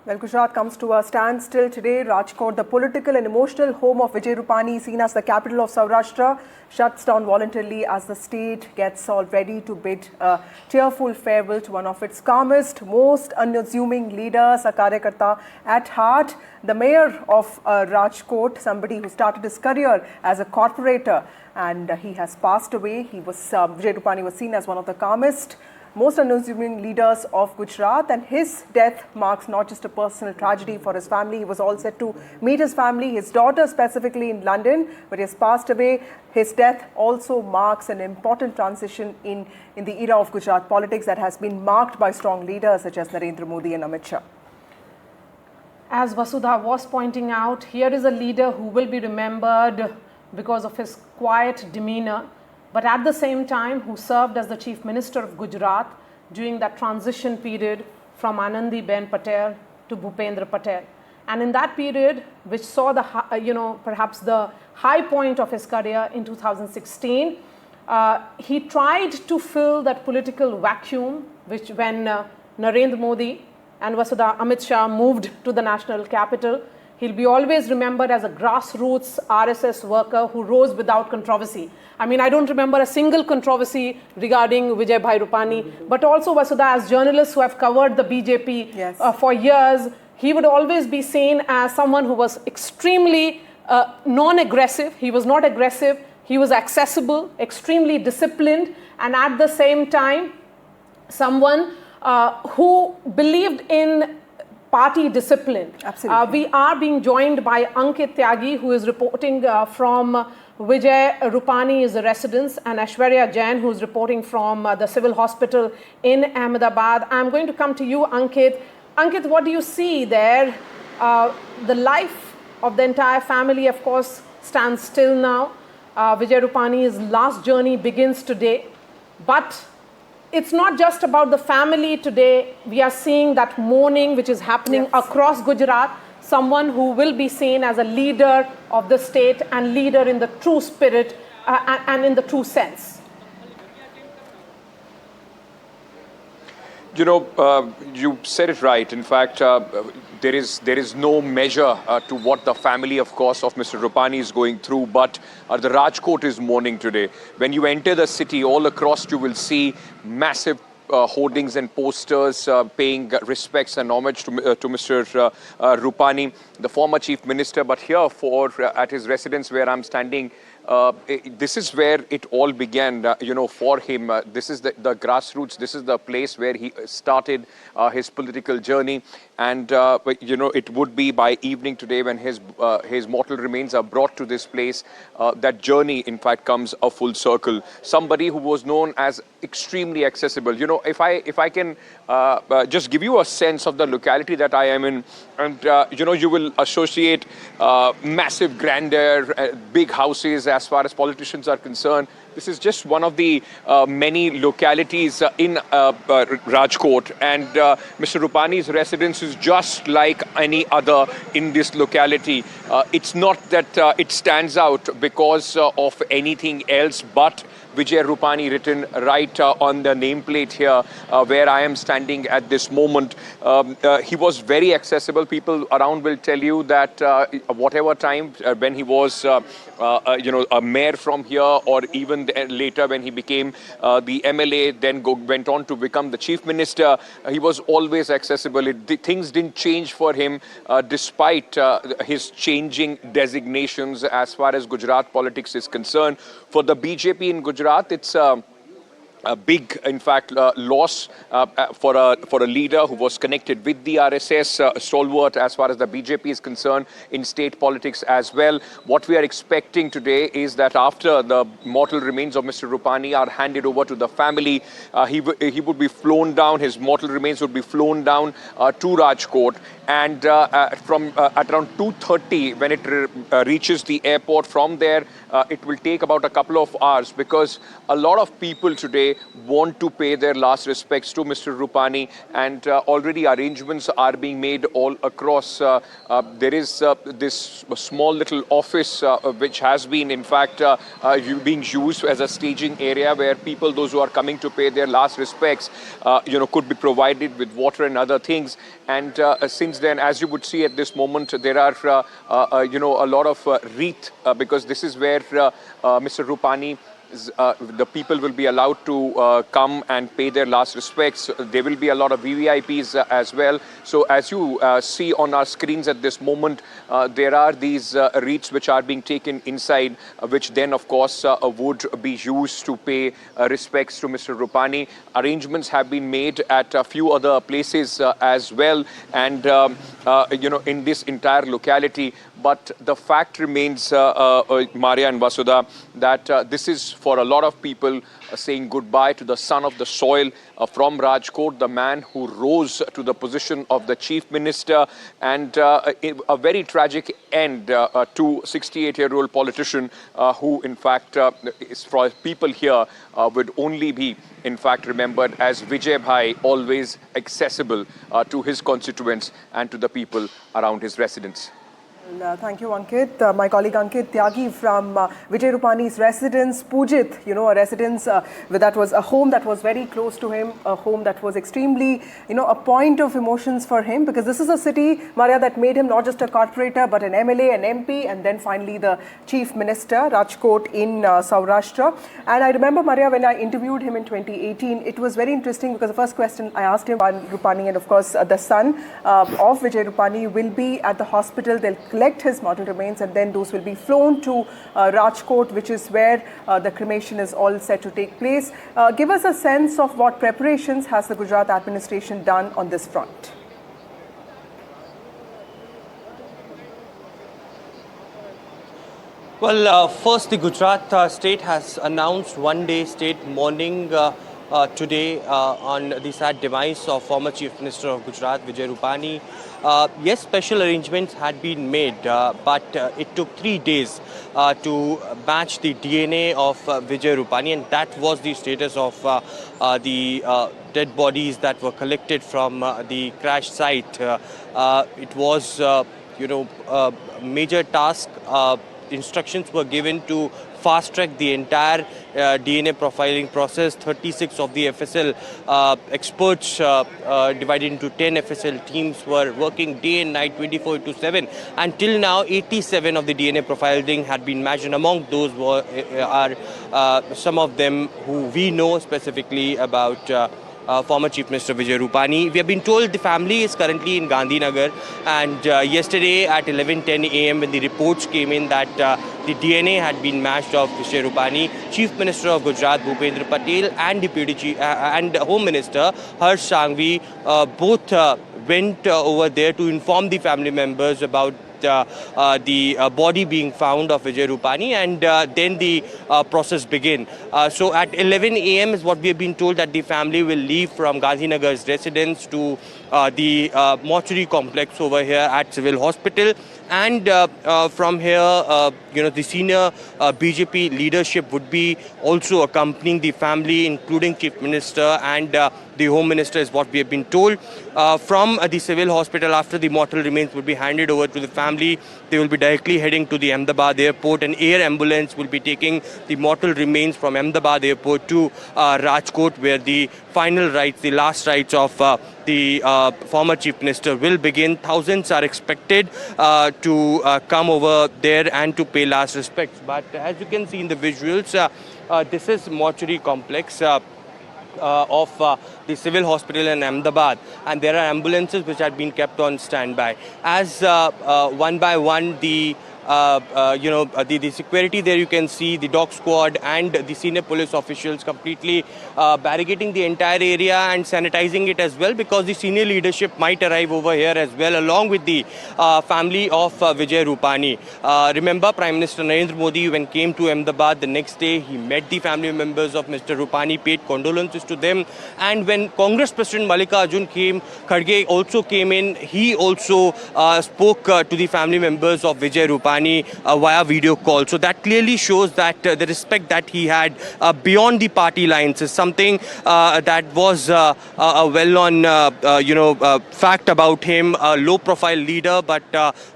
Well, Gujarat comes to a standstill today. Rajkot, the political and emotional home of Vijay Rupani, seen as the capital of Saurashtra, shuts down voluntarily as the state gets all ready to bid a tearful farewell to one of its calmest, most unassuming leaders, a karyakarta at heart. The mayor of Rajkot, somebody who started his career as a corporator, and he has passed away. Vijay Rupani was seen as one of the calmest, most unassuming leaders of Gujarat, and his death marks not just a personal tragedy for his family. He was all set to meet his family, his daughter specifically in London, but he has passed away. His death also marks an important transition in the era of Gujarat politics that has been marked by strong leaders such as Narendra Modi and Amit Shah. As Vasudha was pointing out, here is a leader who will be remembered because of his quiet demeanor, but at the same time who served as the Chief Minister of Gujarat during that transition period from Anandiben Patel to Bhupendra Patel. And in that period, which saw the, perhaps the high point of his career in 2016, he tried to fill that political vacuum, which when Narendra Modi and Vasudha Amit Shah moved to the national capital, he'll be always remembered as a grassroots RSS worker who rose without controversy. I mean, I don't remember a single controversy regarding Vijay Bhai Rupani, but also Vasudha, as journalists who have covered the BJP for years, he would always be seen as someone who was extremely non-aggressive. He was not aggressive. He was accessible, extremely disciplined, and at the same time, someone who believed in party discipline. Absolutely. We are being joined by Ankit Tyagi, who is reporting from Vijay Rupani's residence, and Aishwarya Jain, who is reporting from the civil hospital in Ahmedabad. I'm going to come to you, Ankit. Ankit, what do you see there? The life of the entire family, of course, stands still now. Vijay Rupani's last journey begins today. But it's not just about the family today. We are seeing that mourning which is happening across Gujarat, someone who will be seen as a leader of the state and leader in the true spirit and in the true sense. You know, you said it right. In fact, there is no measure to what the family, of course, of Mr. Rupani is going through, but the Rajkot is mourning today. When you enter the city, all across you will see massive hoardings and posters paying respects and homage to Mr. Rupani, the former chief minister. But here, at his residence where I'm standing, this is where it all began, for him. This is the grassroots. This is the place where he started his political journey. And, it would be by evening today when his mortal remains are brought to this place, that journey, in fact, comes a full circle. Somebody who was known as extremely accessible. You know, if I can just give you a sense of the locality that I am in, and, you will associate massive grandeur, big houses as far as politicians are concerned. This is just one of the many localities in Rajkot, and Mr. Rupani's residence is just like any other in this locality. It's not that it stands out because of anything else but Vijay Rupani written right on the nameplate here where I am standing at this moment. He was very accessible. People around will tell you that whatever time when he was a mayor from here, or even later when he became the MLA, then went on to become the chief minister, he was always accessible. Things didn't change for him despite his changing designations as far as Gujarat politics is concerned. For the BJP in Gujarat, it's a big, in fact, loss for a leader who was connected with the RSS, stalwart as far as the BJP is concerned in state politics as well. What we are expecting today is that after the mortal remains of Mr. Rupani are handed over to the family, he would be flown down, his mortal remains would be flown down to Rajkot, and from at around 2:30 when it reaches the airport. From there, it will take about a couple of hours, because a lot of people today they want to pay their last respects to Mr. Rupani, and already arrangements are being made all across. There is this small little office which has been in fact being used as a staging area where people, those who are coming to pay their last respects, could be provided with water and other things. And since then, as you would see at this moment, there are a lot of wreath because this is where Mr. Rupani, the people will be allowed to come and pay their last respects. There will be a lot of VVIPs as well. So as you see on our screens at this moment, there are these wreaths which are being taken inside, which then of course would be used to pay respects to Mr. Rupani. Arrangements have been made at a few other places as well, and in this entire locality. But the fact remains, Maria and Vasudha, that this is for a lot of people saying goodbye to the son of the soil from Rajkot, the man who rose to the position of the chief minister, and a very tragic end to 68-year-old politician who in fact is for people here would only be in fact remembered as Vijay Bhai, always accessible to his constituents and to the people around his residence. Thank you, Ankit. My colleague Ankit Tyagi from Vijay Rupani's residence, Pujit, a residence that was a home that was very close to him, a home that was extremely, a point of emotions for him, because this is a city, Maria, that made him not just a corporator, but an MLA, an MP, and then finally the chief minister, Rajkot in Saurashtra. And I remember, Maria, when I interviewed him in 2018, it was very interesting because the first question I asked him, Rupani, and of course the son of Vijay Rupani will be at the hospital. They'll collect his mortal remains and then those will be flown to Rajkot, which is where the cremation is all set to take place. Give us a sense of what preparations has the Gujarat administration done on this front. Well, first the Gujarat state has announced one-day state mourning today on the sad demise of former Chief Minister of Gujarat, Vijay Rupani. Yes, special arrangements had been made, but it took 3 days to match the DNA of Vijay Rupani, and that was the status of the dead bodies that were collected from the crash site. It was, a major task. Instructions were given to fast-track the entire DNA profiling process. 36 of the FSL experts divided into 10 FSL teams were working day and night 24/7. Until now, 87 of the DNA profiling had been matched, and among those are some of them who we know specifically about former Chief Minister Vijay Rupani. We have been told the family is currently in Gandhinagar, and yesterday at 11:10 a.m. when the reports came in that the DNA had been matched of Vijay Rupani, Chief Minister of Gujarat Bhupendra Patel and Deputy Chief and Home Minister Harsh Sanghvi both went over there to inform the family members about the body being found of Vijay Rupani, and then the process began. So at 11 a.m. is what we have been told that the family will leave from Gandhinagar's residence to the mortuary complex over here at Civil Hospital. And from here, the senior BJP leadership would be also accompanying the family, including Chief Minister and the Home Minister, is what we have been told. From the civil hospital, after the mortal remains would be handed over to the family, they will be directly heading to the Ahmedabad airport. An air ambulance will be taking the mortal remains from Ahmedabad airport to Rajkot, where the final rites, the last rites of the former Chief Minister will begin. Thousands are expected to come over there and to pay last respects. But as you can see in the visuals, this is mortuary complex of the civil hospital in Ahmedabad, and there are ambulances which had been kept on standby. As one by one the security there, you can see the dog squad and the senior police officials completely barricading the entire area and sanitizing it as well, because the senior leadership might arrive over here as well, along with the family of Vijay Rupani. Remember, Prime Minister Narendra Modi, when came to Ahmedabad the next day, he met the family members of Mr. Rupani, paid condolences to them, and when Congress President Mallikarjun Kharge also came in, he also spoke to the family members of Vijay Rupani. Rupani via video call. So that clearly shows that the respect that he had beyond the party lines is something that was a well-known, fact about him. A low-profile leader, but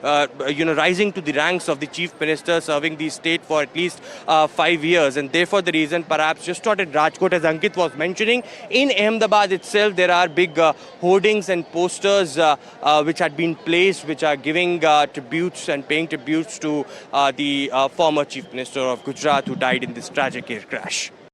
rising to the ranks of the chief minister, serving the state for at least 5 years, and therefore the reason, perhaps just not at Rajkot, as Ankit was mentioning, in Ahmedabad itself there are big hoardings and posters which had been placed, which are giving tributes and paying tributes to the former chief minister of Gujarat who died in this tragic air crash.